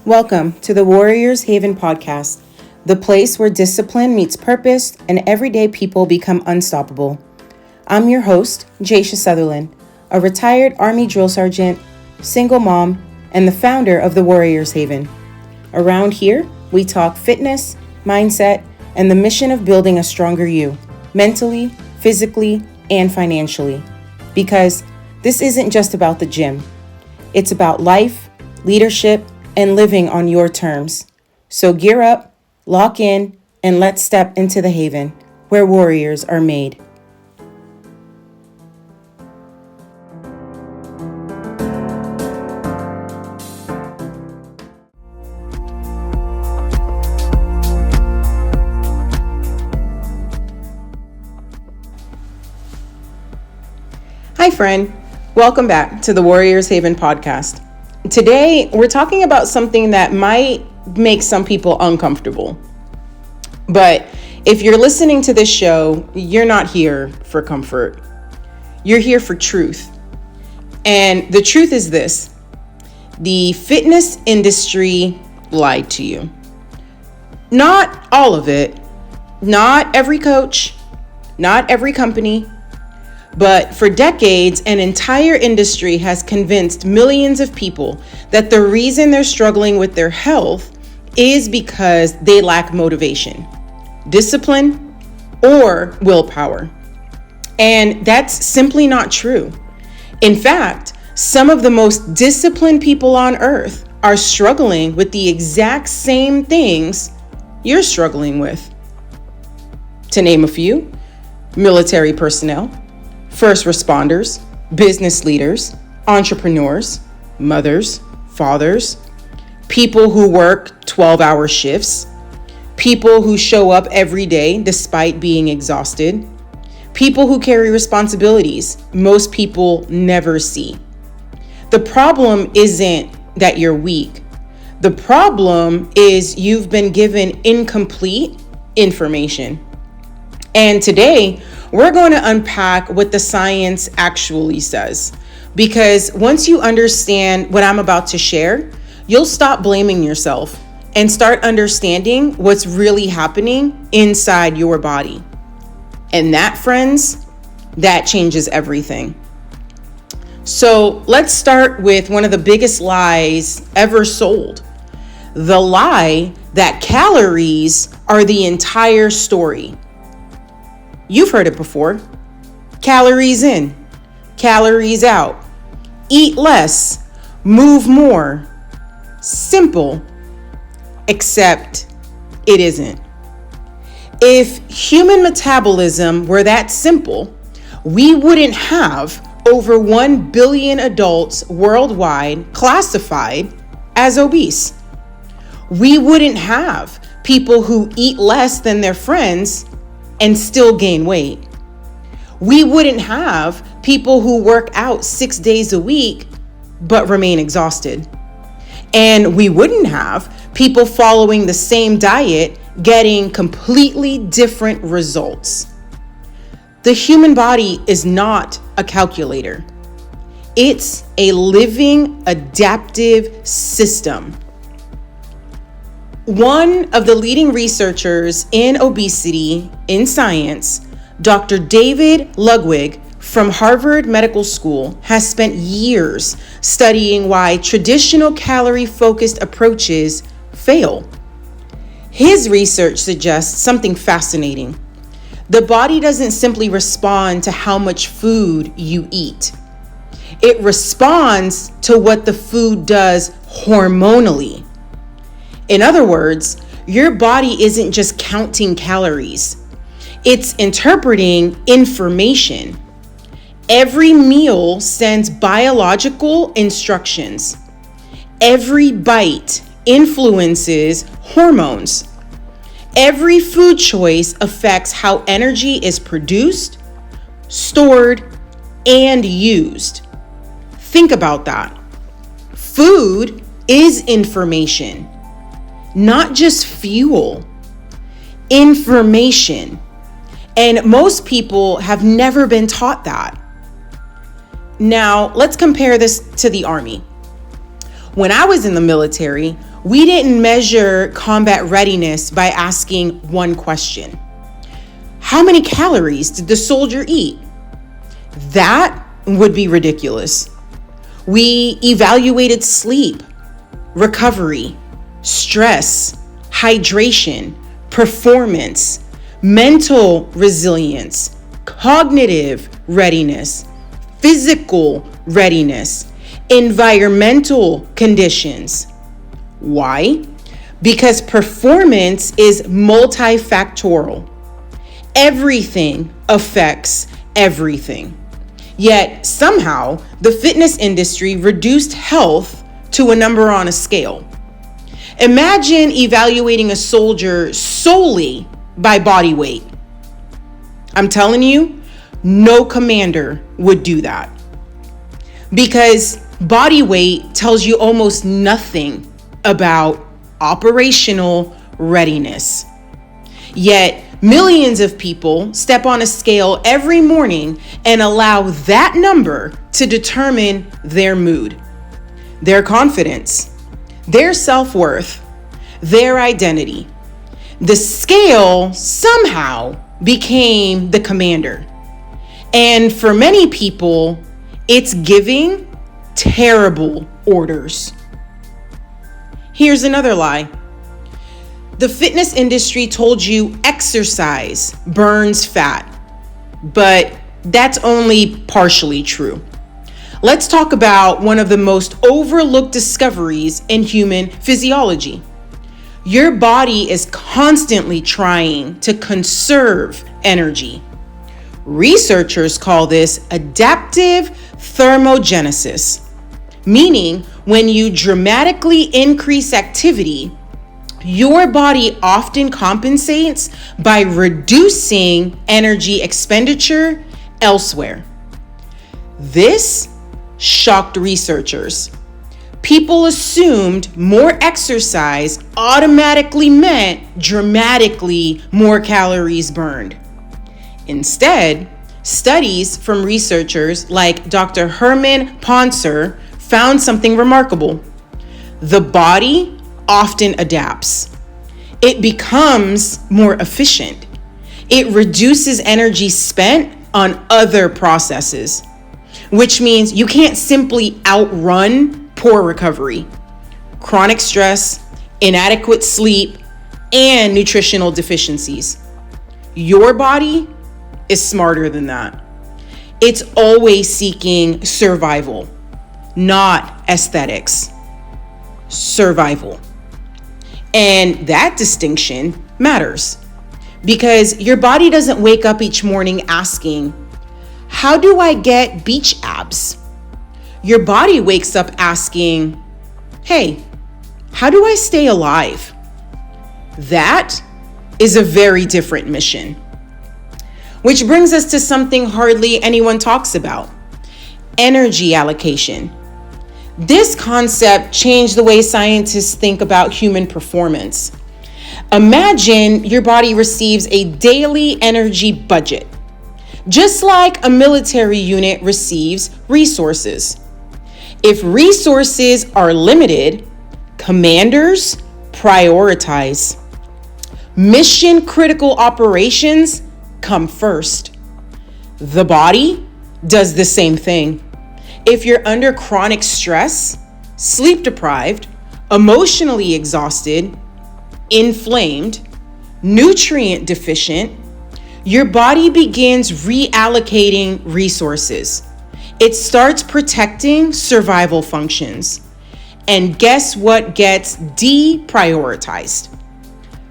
Welcome to the Warriors Haven podcast, the place where discipline meets purpose and everyday people become unstoppable. I'm your host, Jaisha Sutherland, a retired Army drill sergeant, single mom, and the founder of the Warriors Haven. Around here, we talk fitness, mindset, and the mission of building a stronger you, mentally, physically, and financially. Because this isn't just about the gym. It's about life, leadership, and living on your terms. So gear up, lock in, and let's step into the haven where warriors are made. Hi friend, welcome back to the Warriors Haven podcast. Today, we're talking about something that might make some people uncomfortable. But if you're listening to this show, you're not here for comfort. You're here for truth. And the truth is this: the fitness industry lied to you. Not all of it, not every coach, not every company. But for decades, an entire industry has convinced millions of people that the reason they're struggling with their health is because they lack motivation, discipline, or willpower. And that's simply not true. In fact, some of the most disciplined people on earth are struggling with the exact same things you're struggling with. To name a few: military personnel, first responders, business leaders, entrepreneurs, mothers, fathers, people who work 12-hour shifts, people who show up every day despite being exhausted, people who carry responsibilities most people never see. The problem isn't that you're weak. The problem is you've been given incomplete information. And today, we're going to unpack what the science actually says. Because once you understand what I'm about to share, you'll stop blaming yourself and start understanding what's really happening inside your body. And that, friends, that changes everything. So let's start with one of the biggest lies ever sold. The lie that calories are the entire story. You've heard it before. Calories in, calories out. Eat less, move more. Simple, except it isn't. If human metabolism were that simple, we wouldn't have over 1 billion adults worldwide classified as obese. We wouldn't have people who eat less than their friends and still gain weight. We wouldn't have people who work out 6 days a week but remain exhausted. And we wouldn't have people following the same diet getting completely different results. The human body is not a calculator. It's a living, adaptive system. One of the leading researchers in obesity in science, Dr. David Ludwig from Harvard Medical School, has spent years studying why traditional calorie-focused approaches fail. His research suggests something fascinating. The body doesn't simply respond to how much food you eat. It responds to what the food does hormonally. In other words, your body isn't just counting calories. It's interpreting information. Every meal sends biological instructions. Every bite influences hormones. Every food choice affects how energy is produced, stored, and used. Think about that. Food is information. Not just fuel, information. And most people have never been taught that. Now, let's compare this to the Army. When I was in the military, We didn't measure combat readiness by asking one question. How many calories did the soldier eat? That would be ridiculous. We evaluated sleep, recovery, stress, hydration, performance, mental resilience, cognitive readiness, physical readiness, environmental conditions. Why? Because performance is multifactorial. Everything affects everything. Yet somehow the fitness industry reduced health to a number on a scale. Imagine evaluating a soldier solely by body weight. I'm telling you, no commander would do that. Because body weight tells you almost nothing about operational readiness. Yet millions of people step on a scale every morning and allow that number to determine their mood, their confidence, their self-worth, their identity. The scale somehow became the commander. And for many people, it's giving terrible orders. Here's another lie. The fitness industry told you exercise burns fat, but that's only partially true. Let's talk about one of the most overlooked discoveries in human physiology. Your body is constantly trying to conserve energy. Researchers call this adaptive thermogenesis, meaning when you dramatically increase activity, your body often compensates by reducing energy expenditure elsewhere. This shocked researchers. People assumed more exercise automatically meant dramatically more calories burned. Instead, studies from researchers like Dr. Herman Poncer found something remarkable. The body often adapts. It becomes more efficient. It reduces energy spent on other processes, which means you can't simply outrun poor recovery, chronic stress, inadequate sleep, and nutritional deficiencies. Your body is smarter than that. It's always seeking survival, not aesthetics. Survival. And that distinction matters because your body doesn't wake up each morning asking, how do I get beach abs? Your body wakes up asking, hey, how do I stay alive? That is a very different mission. Which brings us to something hardly anyone talks about: energy allocation. This concept changed the way scientists think about human performance. Imagine your body receives a daily energy budget, just like a military unit receives resources. If resources are limited, commanders prioritize. Mission critical operations come first. The body does the same thing. If you're under chronic stress, sleep deprived, emotionally exhausted, inflamed, nutrient deficient, your body begins reallocating resources. It starts protecting survival functions. And guess what gets deprioritized?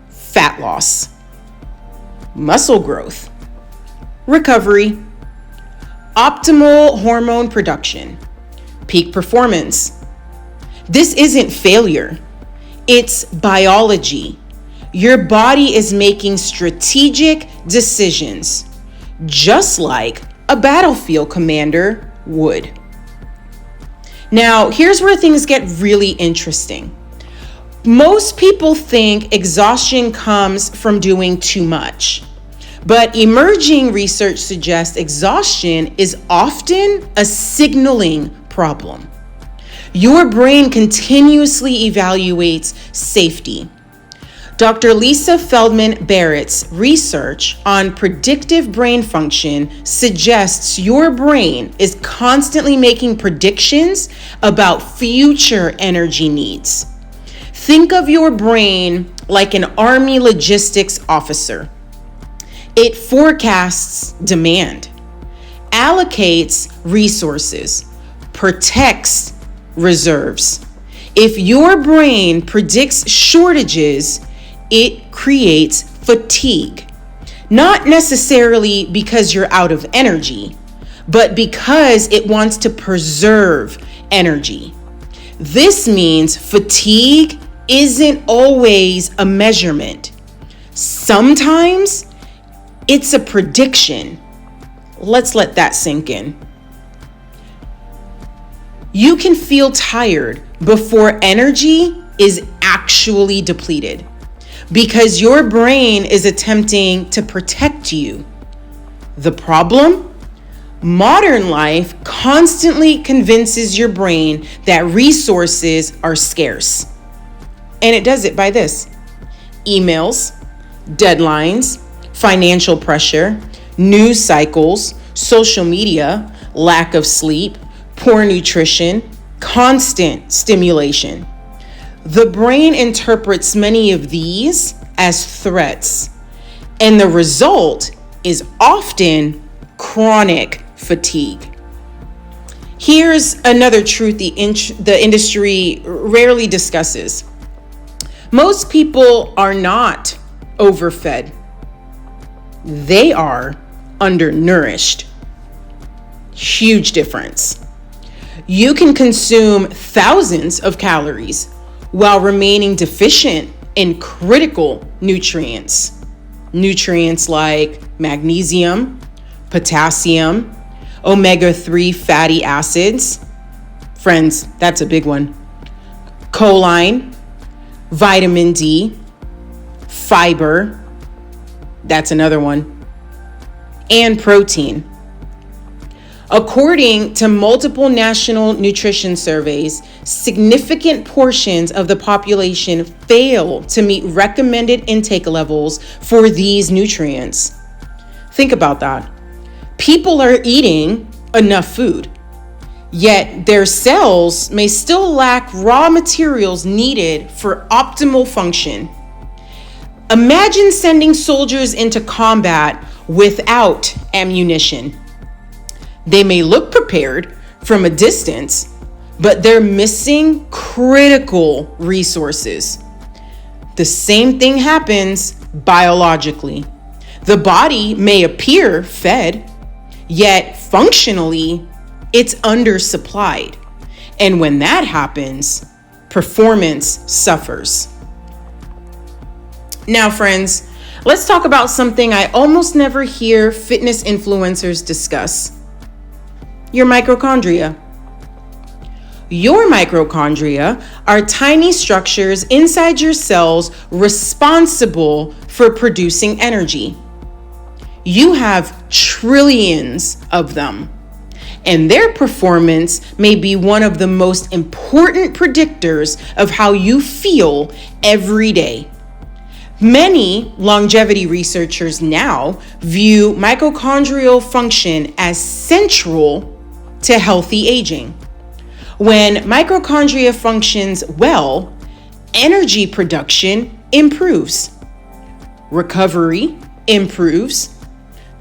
Fat loss, muscle growth, recovery, optimal hormone production, peak performance. This isn't failure. It's biology. Your body is making strategic decisions, just like a battlefield commander would. Now, here's where things get really interesting. Most people think exhaustion comes from doing too much, but emerging research suggests exhaustion is often a signaling problem. Your brain continuously evaluates safety. Dr. Lisa Feldman Barrett's research on predictive brain function suggests your brain is constantly making predictions about future energy needs. Think of your brain like an Army logistics officer. It forecasts demand, allocates resources, protects reserves. If your brain predicts shortages, it creates fatigue. Not necessarily because you're out of energy, but because it wants to preserve energy. This means fatigue isn't always a measurement. Sometimes it's a prediction. Let's let that sink in. You can feel tired before energy is actually depleted because your brain is attempting to protect you. The problem? Modern life constantly convinces your brain that resources are scarce. And it does it by this: emails, deadlines, financial pressure, news cycles, social media, lack of sleep, poor nutrition, constant stimulation. The brain interprets many of these as threats, and the result is often chronic fatigue. Here's another truth the industry rarely discusses. Most people are not overfed. They are undernourished. Huge difference. You can consume thousands of calories while remaining deficient in critical nutrients. Nutrients like magnesium, potassium, omega-3 fatty acids. Friends, that's a big one. Choline, vitamin D, fiber, that's another one, and protein. According to multiple national nutrition surveys, significant portions of the population fail to meet recommended intake levels for these nutrients. Think about that. People are eating enough food, yet their cells may still lack raw materials needed for optimal function. Imagine sending soldiers into combat without ammunition. They may look prepared from a distance, but they're missing critical resources. The same thing happens biologically. The body may appear fed, yet functionally, it's undersupplied. And when that happens, performance suffers. Now, friends, let's talk about something I almost never hear fitness influencers discuss: your mitochondria. Your mitochondria are tiny structures inside your cells responsible for producing energy. You have trillions of them, and their performance may be one of the most important predictors of how you feel every day. Many longevity researchers now view mitochondrial function as central to healthy aging. When mitochondria functions well, energy production improves, recovery improves,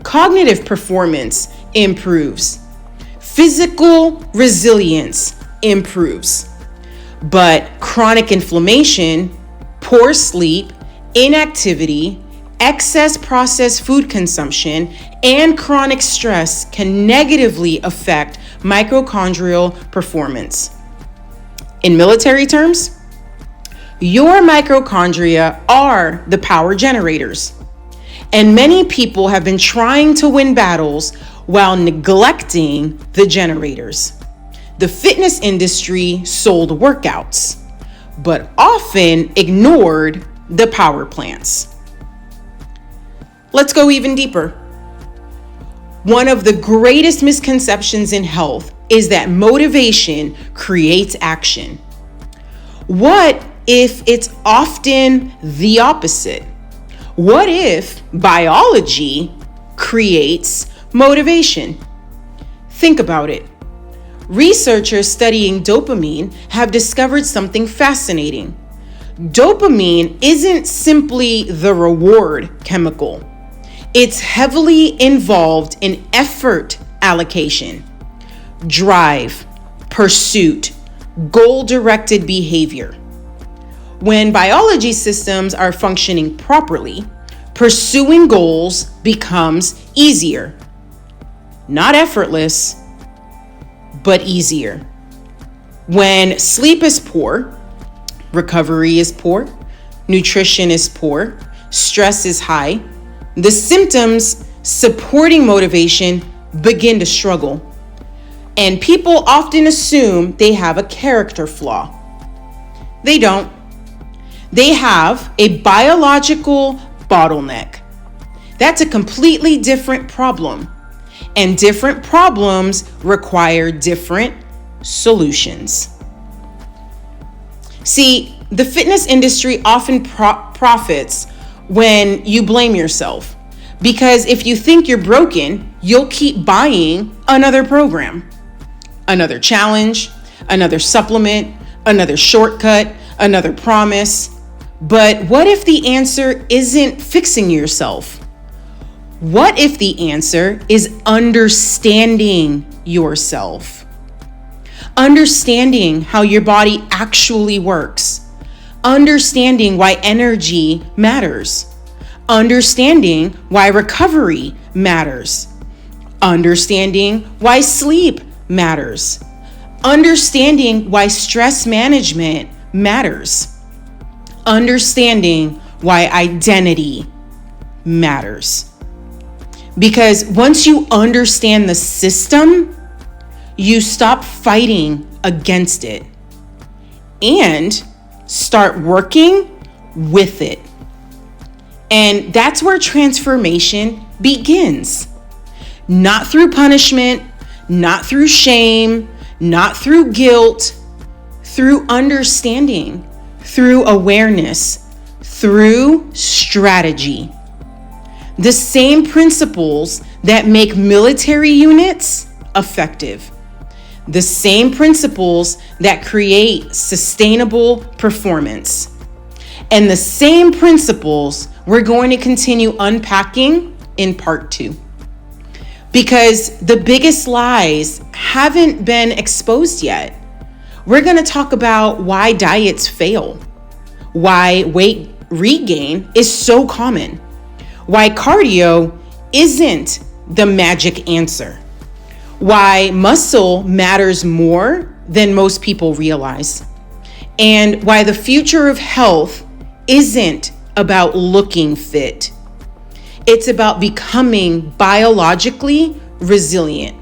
cognitive performance improves, physical resilience improves. But chronic inflammation, poor sleep, inactivity, excess processed food consumption, and chronic stress can negatively affect mitochondrial performance. In military terms, your mitochondria are the power generators, and many people have been trying to win battles while neglecting the generators. The fitness industry sold workouts, but often ignored the power plants. Let's go even deeper. One of the greatest misconceptions in health is that motivation creates action. What if it's often the opposite? What if biology creates motivation? Think about it. Researchers studying dopamine have discovered something fascinating. Dopamine isn't simply the reward chemical. It's heavily involved in effort allocation, drive, pursuit, goal-directed behavior. When biology systems are functioning properly, pursuing goals becomes easier. Not effortless, but easier. When sleep is poor, recovery is poor, nutrition is poor, stress is high, the symptoms supporting motivation begin to struggle. And people often assume they have a character flaw. They don't. They have a biological bottleneck. That's a completely different problem. And different problems require different solutions. See, the fitness industry often profits when you blame yourself. Because if you think you're broken, you'll keep buying another program, another challenge, another supplement, another shortcut, another promise. But what if the answer isn't fixing yourself? What if the answer is understanding yourself? Understanding how your body actually works. Understanding why energy matters. Understanding why recovery matters. Understanding why sleep matters. Understanding why stress management matters. Understanding why identity matters. Because once you understand the system, you stop fighting against it and start working with it. And that's where transformation begins. Not through punishment, not through shame, not through guilt, through understanding, through awareness, through strategy. The same principles that make military units effective. The same principles that create sustainable performance. And the same principles we're going to continue unpacking in part 2. Because the biggest lies haven't been exposed yet. We're going to talk about why diets fail, why weight regain is so common, why cardio isn't the magic answer, why muscle matters more than most people realize, and why the future of health isn't about looking fit. It's about becoming biologically resilient.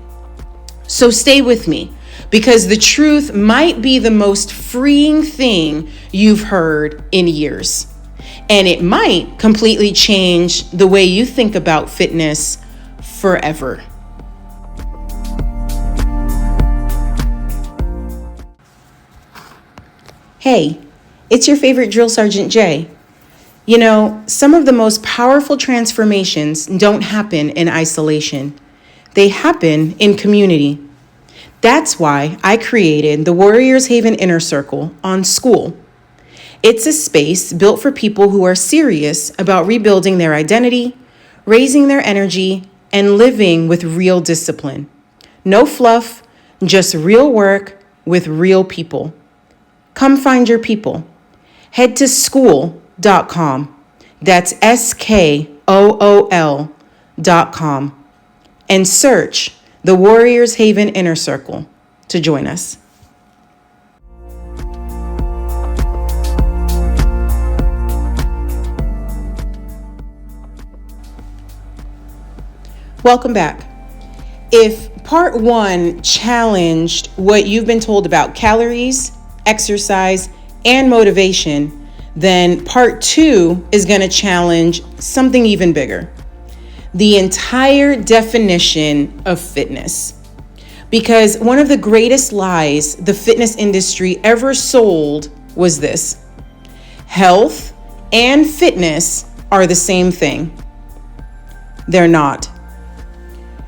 So stay with me, because the truth might be the most freeing thing you've heard in years. And it might completely change the way you think about fitness forever. Hey, it's your favorite Drill Sergeant Jay. You know, some of the most powerful transformations don't happen in isolation. They happen in community. That's why I created the Warriors Haven Inner Circle on School. It's a space built for people who are serious about rebuilding their identity, raising their energy, and living with real discipline. No fluff, just real work with real people. Come find your people. Head to school.com. That's SKOOL.com. And search the Warriors Haven Inner Circle to join us. Welcome back. If part 1 challenged what you've been told about calories, exercise, and motivation, then part 2 is going to challenge something even bigger: the entire definition of fitness. Because one of the greatest lies the fitness industry ever sold was this: health and fitness are the same thing. They're not.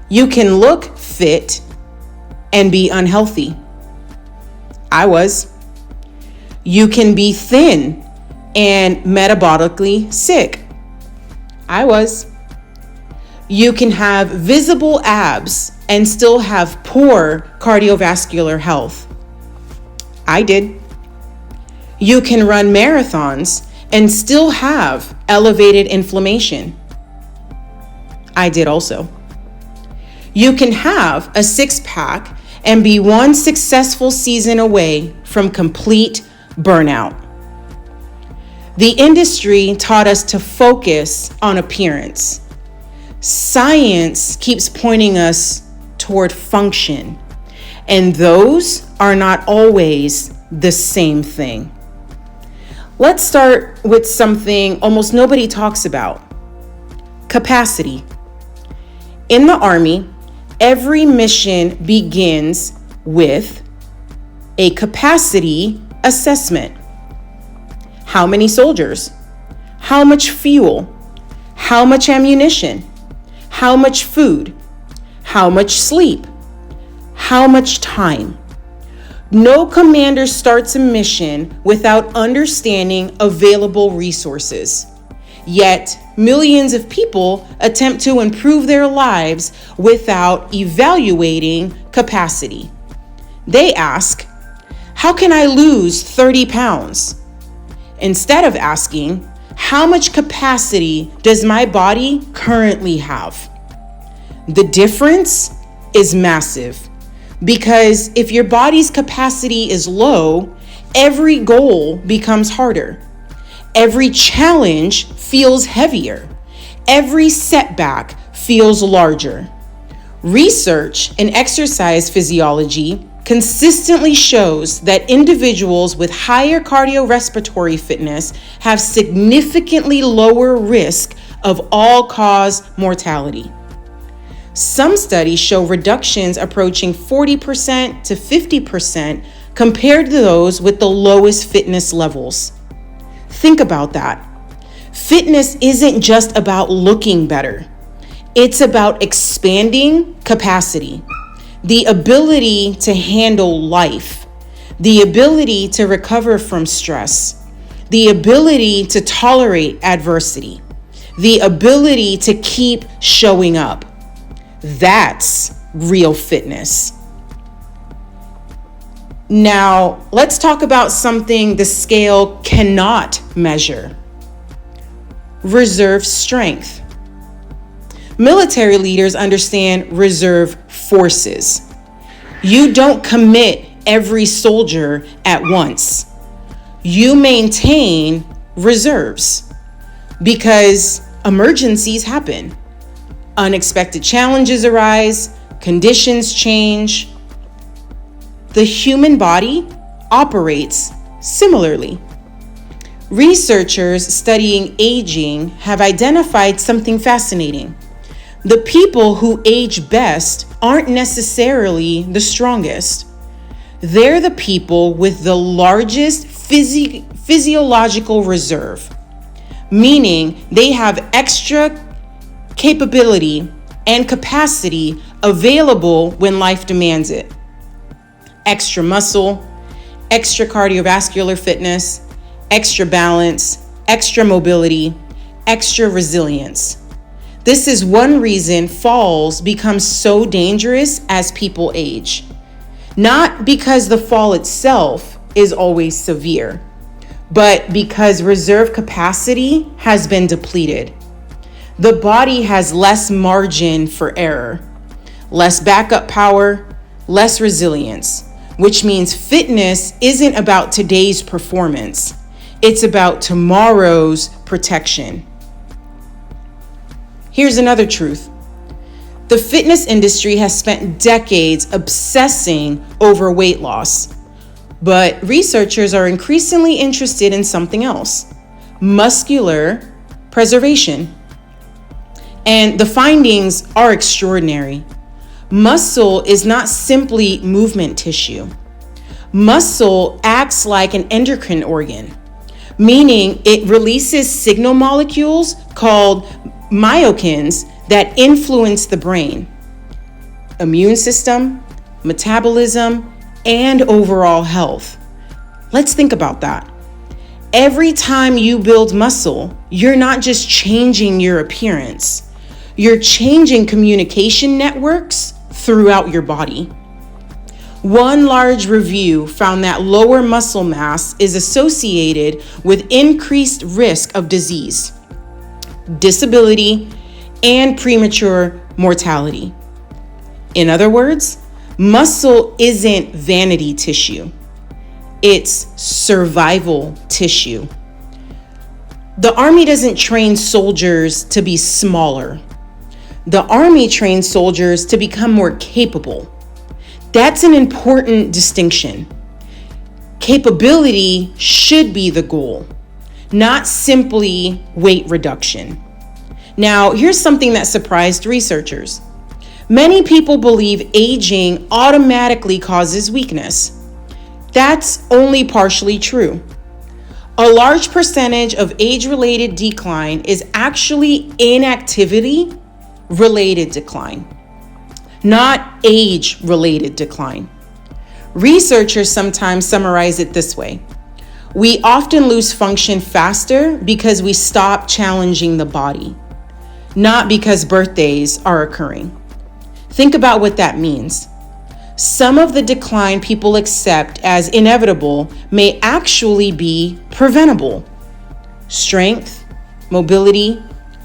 You can look fit and be unhealthy. I was. You can be thin and metabolically sick. I was. You can have visible abs and still have poor cardiovascular health. I did. You can run marathons and still have elevated inflammation. I did also. You can have a six-pack and be one successful season away from complete burnout. The industry taught us to focus on appearance. Science keeps pointing us toward function, and those are not always the same thing. Let's start with something almost nobody talks about: capacity. In the Army, every mission begins with a capacity assessment. How many soldiers? How much fuel? How much ammunition? How much food? How much sleep? How much time? No commander starts a mission without understanding available resources. Yet, millions of people attempt to improve their lives without evaluating capacity. They ask, how can I lose 30 pounds? Instead of asking, how much capacity does my body currently have? The difference is massive, because if your body's capacity is low, every goal becomes harder. Every challenge feels heavier. Every setback feels larger. Research in exercise physiology consistently shows that individuals with higher cardiorespiratory fitness have significantly lower risk of all-cause mortality. Some studies show reductions approaching 40% to 50% compared to those with the lowest fitness levels. Think about that. Fitness isn't just about looking better. It's about expanding capacity, the ability to handle life, the ability to recover from stress, the ability to tolerate adversity, the ability to keep showing up. That's real fitness. Now, let's talk about something the scale cannot measure: reserve strength. Military leaders understand reserve forces. You don't commit every soldier at once. You maintain reserves because emergencies happen. Unexpected challenges arise, conditions change. The human body operates similarly. Researchers studying aging have identified something fascinating. The people who age best aren't necessarily the strongest. They're the people with the largest physiological reserve, meaning they have extra capability and capacity available when life demands it. Extra muscle, extra cardiovascular fitness, extra balance, extra mobility, extra resilience. This is one reason falls become so dangerous as people age. Not because the fall itself is always severe, but because reserve capacity has been depleted. The body has less margin for error, less backup power, less resilience, which means fitness isn't about today's performance. It's about tomorrow's protection. Here's another truth. The fitness industry has spent decades obsessing over weight loss, but researchers are increasingly interested in something else: muscular preservation. And the findings are extraordinary. Muscle is not simply movement tissue. Muscle acts like an endocrine organ, meaning it releases signal molecules called myokines that influence the brain, immune system, metabolism, and overall health. Let's think about that. Every time you build muscle, you're not just changing your appearance, you're changing communication networks throughout your body. One large review found that lower muscle mass is associated with increased risk of disease, disability, and premature mortality. In other words, muscle isn't vanity tissue. It's survival tissue. The Army doesn't train soldiers to be smaller. The Army trains soldiers to become more capable. That's an important distinction. Capability should be the goal, not simply weight reduction. Now, here's something that surprised researchers. Many people believe aging automatically causes weakness. That's only partially true. A large percentage of age-related decline is actually inactivity-related decline, not age-related decline. Researchers sometimes summarize it this way. We often lose function faster because we stop challenging the body, not because birthdays are occurring. Think about what that means. Some of the decline people accept as inevitable may actually be preventable. Strength, mobility,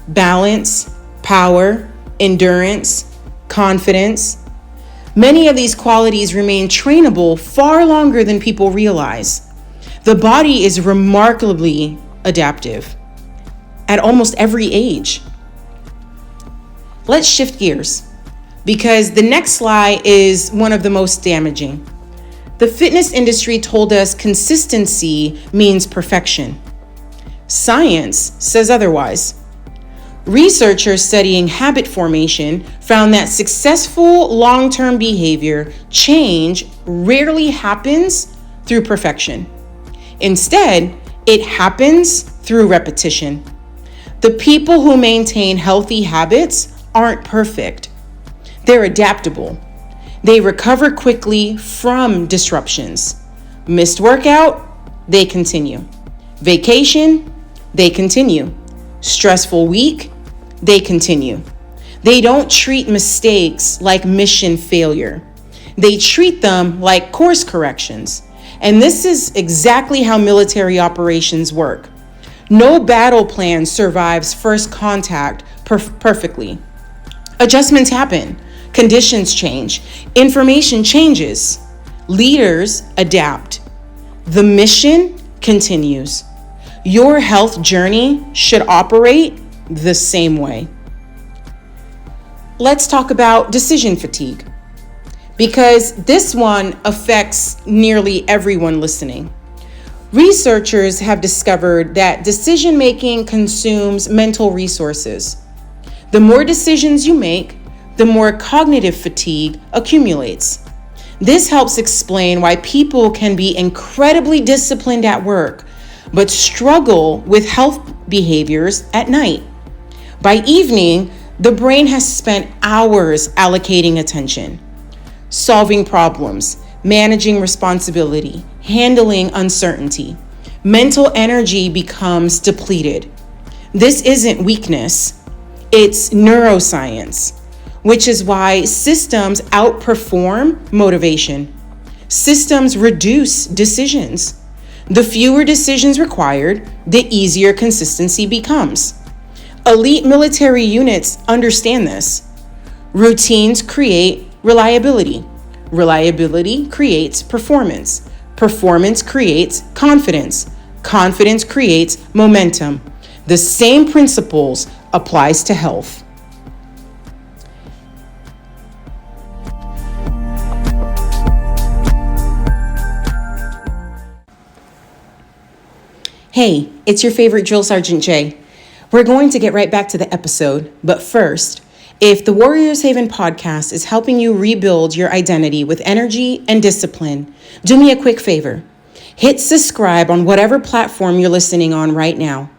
balance, power, endurance, confidence. Many of these qualities remain trainable far longer than people realize. The body is remarkably adaptive at almost every age. Let's shift gears, because the next slide is one of the most damaging. The fitness industry told us consistency means perfection. Science says otherwise. Researchers studying habit formation found that successful long-term behavior change rarely happens through perfection. Instead, it happens through repetition. The people who maintain healthy habits aren't perfect. They're adaptable. They recover quickly from disruptions. Missed workout, they continue. Vacation, they continue. Stressful week, they continue. They don't treat mistakes like mission failure. They treat them like course corrections. And this is exactly how military operations work. No battle plan survives first contact perfectly. Adjustments happen. Conditions change. Information changes. Leaders adapt. The mission continues. Your health journey should operate the same way. Let's talk about decision fatigue, because this one affects nearly everyone listening. Researchers have discovered that decision-making consumes mental resources. The more decisions you make, the more cognitive fatigue accumulates. This helps explain why people can be incredibly disciplined at work, but struggle with health behaviors at night. By evening, the brain has spent hours allocating attention, solving problems, managing responsibility, handling uncertainty. Mental energy becomes depleted. This isn't weakness, it's neuroscience, which is why systems outperform motivation. Systems reduce decisions. The fewer decisions required, the easier consistency becomes. Elite military units understand this. Routines create reliability. Reliability creates performance. Performance creates confidence. Confidence creates momentum. The same principles applies to health. Hey, it's your favorite Drill Sergeant Jay. We're going to get right back to the episode, but first, If the Warriors Haven podcast is helping you rebuild your identity with energy and discipline, do me a quick favor. Hit subscribe on whatever platform you're listening on right now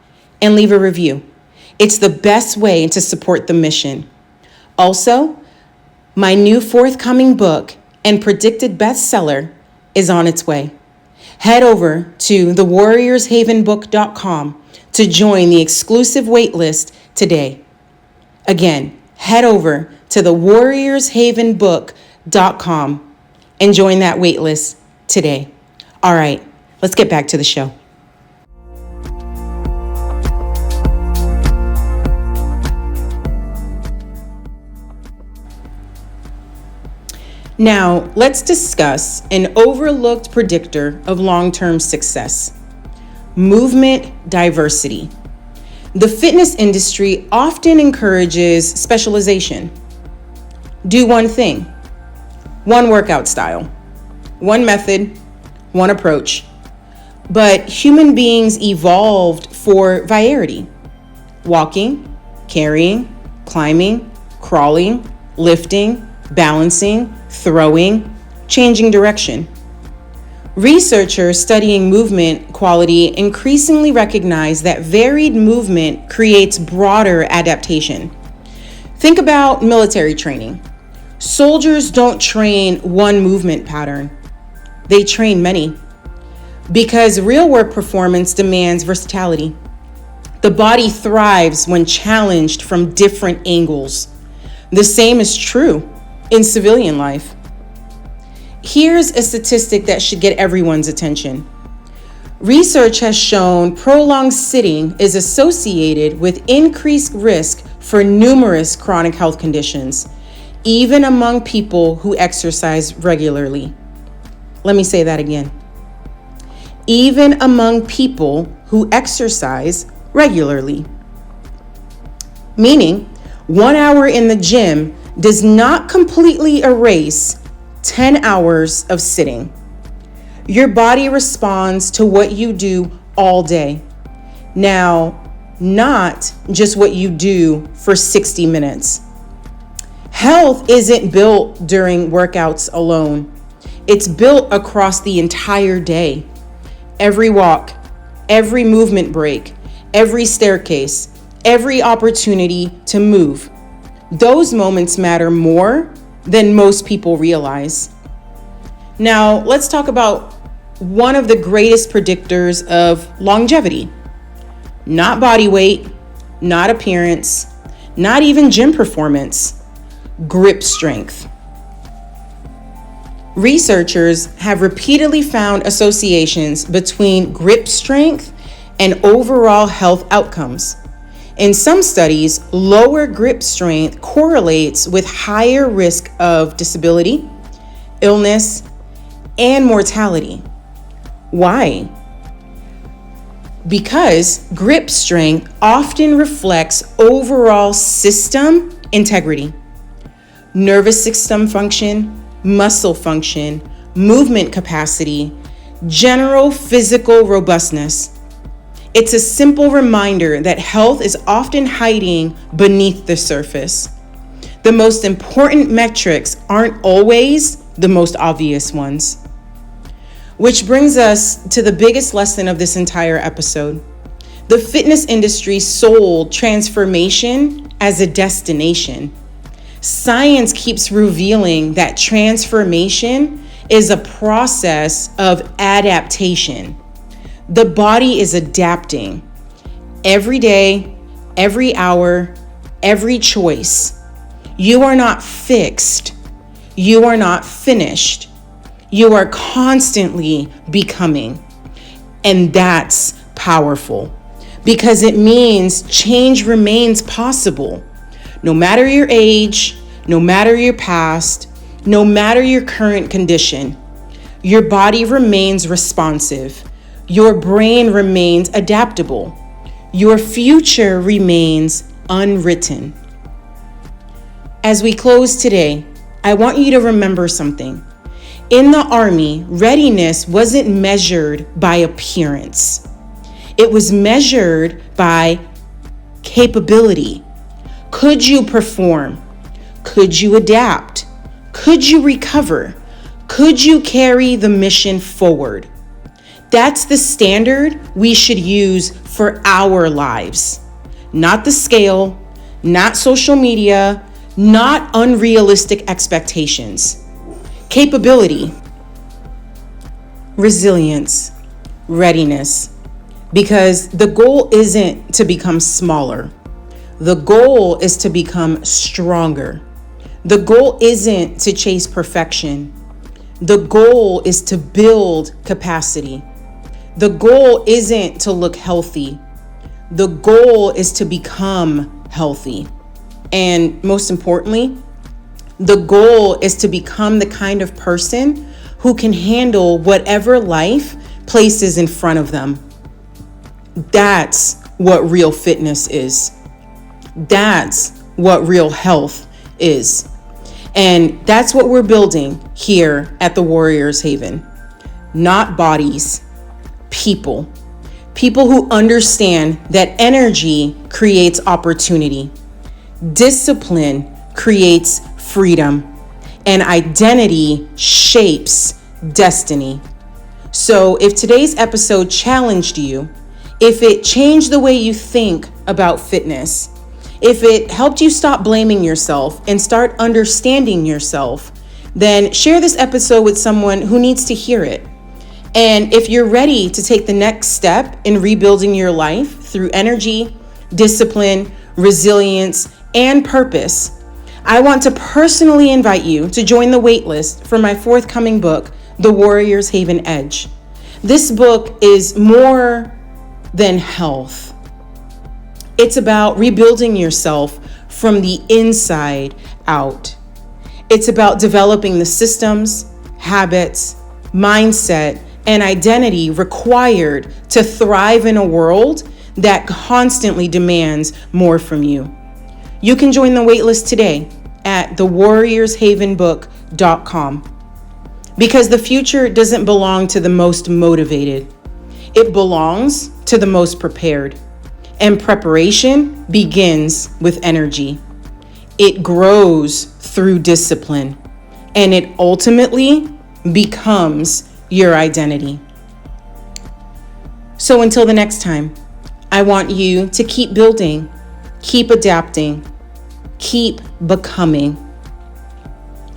and leave a review. It's the best way to support the mission. Also, my new forthcoming book and predicted bestseller is on its way. Head over to thewarriorshavenbook.com to join the exclusive waitlist today. Again, head over to thewarriorshavenbook.com and join that waitlist today. All right, let's get back to the show. Now, let's discuss an overlooked predictor of long-term success: movement diversity. The fitness industry often encourages specialization. Do one thing, one workout style, one method, one approach. But human beings evolved for variety: walking, carrying, climbing, crawling, lifting, balancing, throwing, changing direction. Researchers studying movement quality increasingly recognize that varied movement creates broader adaptation. Think about military training. Soldiers don't train one movement pattern. They train many. Because real-world performance demands versatility. The body thrives when challenged from different angles. The same is true in civilian life. Here's a statistic that should get everyone's attention. Research has shown prolonged sitting is associated with increased risk for numerous chronic health conditions, even among people who exercise regularly. Let me say that again. Even among people who exercise regularly. Meaning, 1 hour in the gym does not completely erase 10 hours of sitting. Your body responds to what you do all day. Now, not just what you do for 60 minutes. Health isn't built during workouts alone. It's built across the entire day. Every walk, every movement break, every staircase, every opportunity to move. Those moments matter more than most people realize. Now, let's talk about one of the greatest predictors of longevity. Not body weight, not appearance, not even gym performance, grip strength. Researchers have repeatedly found associations between grip strength and overall health outcomes. In some studies, lower grip strength correlates with higher risk of disability, illness, and mortality. Why? Because grip strength often reflects overall system integrity, nervous system function, muscle function, movement capacity, general physical robustness. It's a simple reminder that health is often hiding beneath the surface. The most important metrics aren't always the most obvious ones. Which brings us to the biggest lesson of this entire episode. The fitness industry sold transformation as a destination. Science keeps revealing that transformation is a process of adaptation. The body is adapting every day, every hour, every choice. You are not fixed. You are not finished. You are constantly becoming. And that's powerful because it means change remains possible. No matter your age, no matter your past, no matter your current condition, your body remains responsive. Your brain remains adaptable. Your future remains unwritten. As we close today, I want you to remember something. In the Army, readiness wasn't measured by appearance. It was measured by capability. Could you perform? Could you adapt? Could you recover? Could you carry the mission forward? That's the standard we should use for our lives. Not the scale, not social media, not unrealistic expectations. Capability, resilience, readiness. Because the goal isn't to become smaller. The goal is to become stronger. The goal isn't to chase perfection. The goal is to build capacity. The goal isn't to look healthy. The goal is to become healthy. And most importantly, the goal is to become the kind of person who can handle whatever life places in front of them. That's what real fitness is. That's what real health is. And that's what we're building here at the Warriors Haven. Not bodies, people. People who understand that energy creates opportunity. Discipline creates freedom. And identity shapes destiny. So if today's episode challenged you, if it changed the way you think about fitness, if it helped you stop blaming yourself and start understanding yourself, then share this episode with someone who needs to hear it. And if you're ready to take the next step in rebuilding your life through energy, discipline, resilience, and purpose, I want to personally invite you to join the waitlist for my forthcoming book, The Warriors Haven Edge. This book is more than health. It's about rebuilding yourself from the inside out. It's about developing the systems, habits, mindset, and identity required to thrive in a world that constantly demands more from you. You can join the waitlist today at thewarriorshavenbook.com. Because the future doesn't belong to the most motivated. It belongs to the most prepared. And preparation begins with energy. It grows through discipline. And it ultimately becomes your identity. So until the next time, I want you to keep building, keep adapting, keep becoming,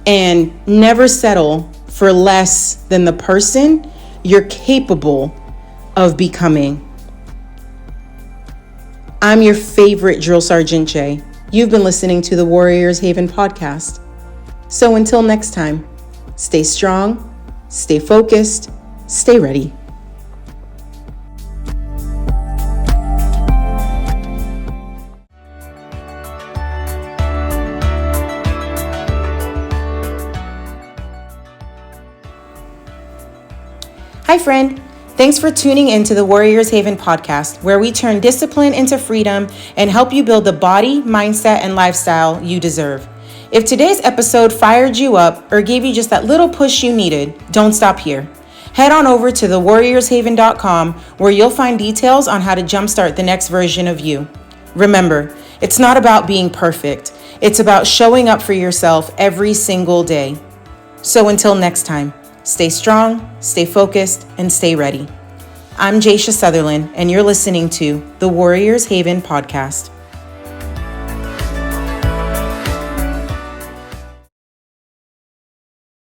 and never settle for less than the person you're capable of becoming. I'm your favorite Drill Sergeant Jay. You've been listening to the Warriors Haven podcast. So until next time, stay strong, stay focused, stay ready. Hi, friend. Thanks for tuning into the Warriors Haven podcast, where we turn discipline into freedom and help you build the body, mindset, and lifestyle you deserve. If today's episode fired you up or gave you just that little push you needed, don't stop here. Head on over to thewarriorshaven.com, where you'll find details on how to jumpstart the next version of you. Remember, it's not about being perfect. It's about showing up for yourself every single day. So until next time, stay strong, stay focused, and stay ready. I'm Jaisha Sutherland, and you're listening to the Warriors Haven podcast.